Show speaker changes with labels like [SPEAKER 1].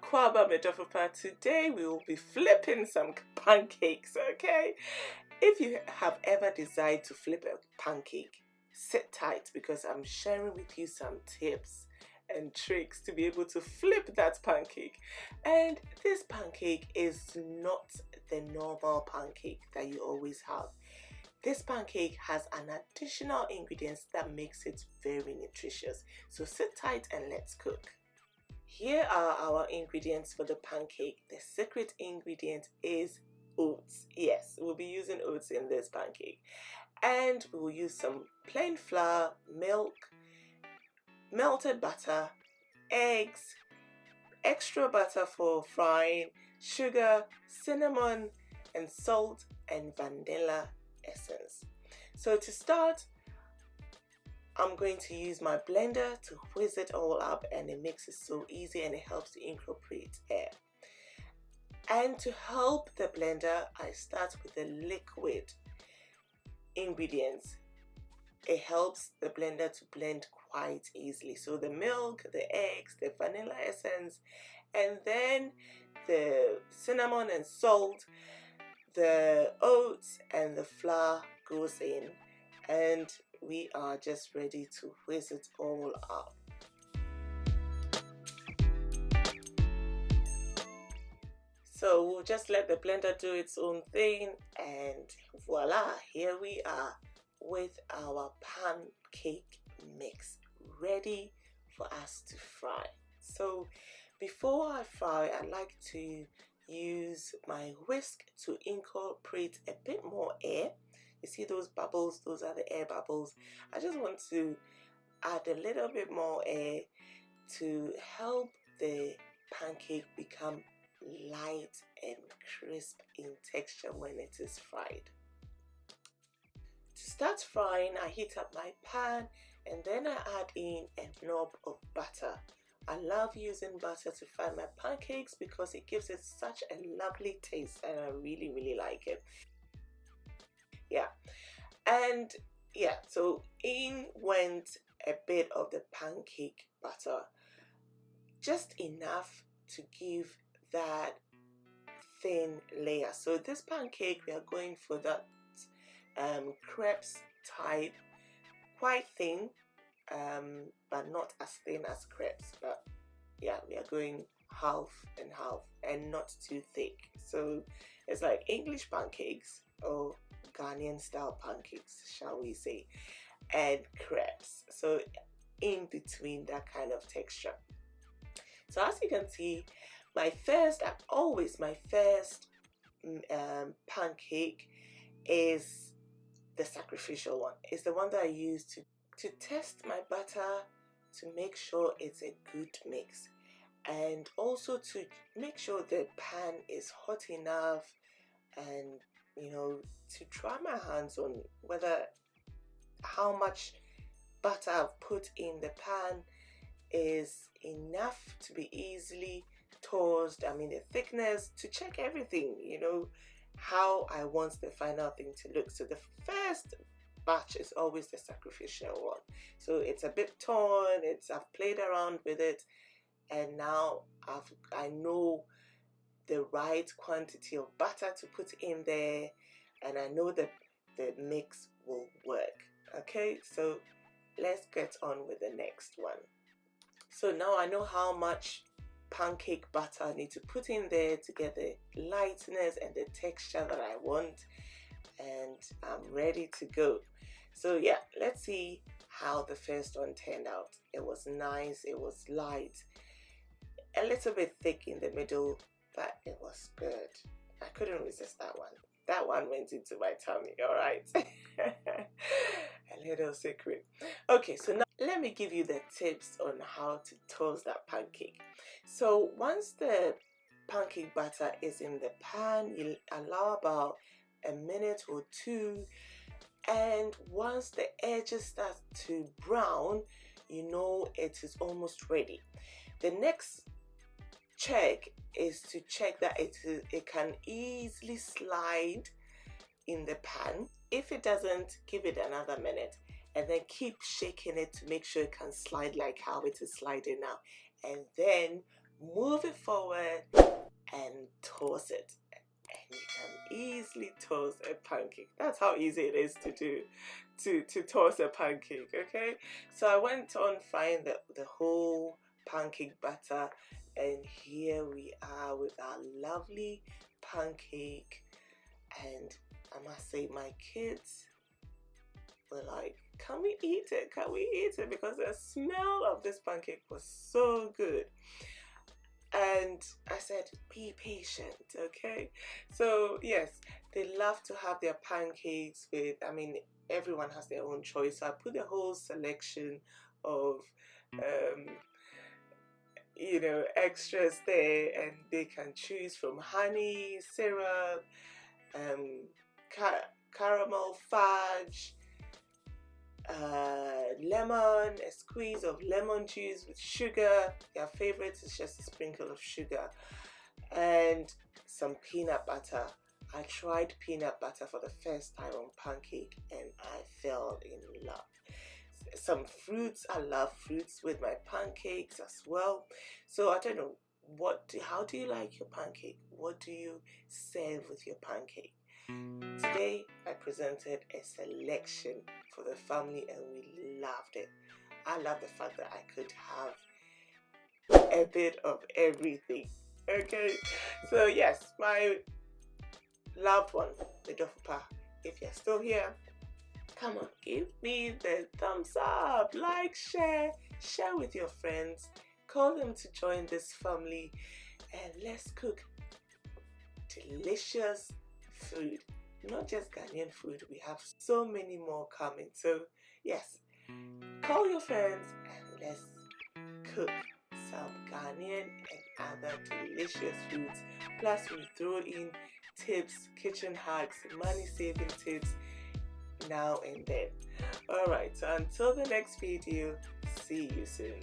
[SPEAKER 1] Kwaba Medofopa. Today we will be flipping some pancakes, okay? If you have ever desired to flip a pancake, sit tight because I'm sharing with you some tips and tricks to be able to flip that pancake. And this pancake is not the normal pancake that you always have. This pancake has an additional ingredients that makes it very nutritious. So sit tight and let's cook. Here are our ingredients for the pancake. The secret ingredient is oats. Yes, we'll be using oats in this pancake. And we will use some plain flour, milk, melted butter, eggs, extra butter for frying, sugar, cinnamon, and salt, and vanilla essence. So to start, I'm going to use my blender to whiz it all up, and it makes it so easy and it helps to incorporate air. And to help the blender, I start with the liquid ingredients. It helps the blender to blend quite easily. So the milk, the eggs, the vanilla essence, and then the cinnamon and salt, the oats and the flour goes in, and we are just ready to whiz it all up. So we'll just let the blender do its own thing, and voila, here we are with our pancake mix ready for us to fry. So before I fry, I like to use my whisk to incorporate a bit more air. You see those bubbles? Those are the air bubbles. I just want to add a little bit more air to help the pancake become light and crisp in texture when it is fried. To start frying, I heat up my pan and then I add in a knob of butter. I love using butter to fry my pancakes because it gives it such a lovely taste, and I really like it. So in went a bit of the pancake butter, just enough to give that thin layer. So this pancake, we are going for that crepes type, quite thin, but not as thin as crepes. But yeah, we are going half and half and not too thick. So it's like English pancakes or Ghanaian style pancakes, shall we say, and crepes. So in between that kind of texture. So as you can see, my first pancake is the sacrificial one. It's the one that I use to test my butter, to make sure it's a good mix, and also to make sure the pan is hot enough, and to try my hands on whether how much butter I've put in the pan is enough to be easily toasted. I mean the thickness, to check everything, how I want the final thing to look. So the first batch is always the sacrificial one. So it's a bit torn, I've played around with it, and now I know the right quantity of butter to put in there, and I know that the mix will work. Okay, so let's get on with the next one. So now I know how much pancake butter I need to put in there to get the lightness and the texture that I want, and I'm ready to go. So yeah, let's see how the first one turned out. It was nice, it was light, a little bit thick in the middle, but it was good. I couldn't resist that one. That one went into my tummy, all right? A little secret. Okay, so now let me give you the tips on how to toast that pancake. So once the pancake batter is in the pan, you allow about a minute or two, and once the edges start to brown, it is almost ready. The next check is to check that it can easily slide in the pan. If it doesn't, give it another minute and then keep shaking it to make sure it can slide like how it is sliding now, and then move it forward and toss it. And you can easily toss a pancake. That's how easy it is to do, to toss a pancake, okay? So I went on frying the whole pancake batter, and here we are with our lovely pancake. And I must say, my kids were like, can we eat it? Can we eat it? Because the smell of this pancake was so good. And I said, be patient, okay? So yes, they love to have their pancakes with, I mean, everyone has their own choice. So I put the whole selection of extras there, and they can choose from honey, syrup, caramel fudge, lemon, a squeeze of lemon juice with sugar. Their favorite is just a sprinkle of sugar, and some peanut butter. I tried peanut butter for the first time on pancake, and I fell in love. Some fruits, I love fruits with my pancakes as well. So I don't know, how do you like your pancake? What do you serve with your pancake? Today I presented a selection for the family, and we loved it. I love the fact that I could have a bit of everything. Okay, so yes, my loved one, the Dofupa, if you're still here, come on, give me the thumbs up, like, share with your friends, call them to join this family, and let's cook delicious food. Not just Ghanaian food, we have so many more coming. So yes, call your friends and let's cook some Ghanaian and other delicious foods. Plus we throw in tips, kitchen hacks, money saving tips now and then. Alright, so until the next video, see you soon.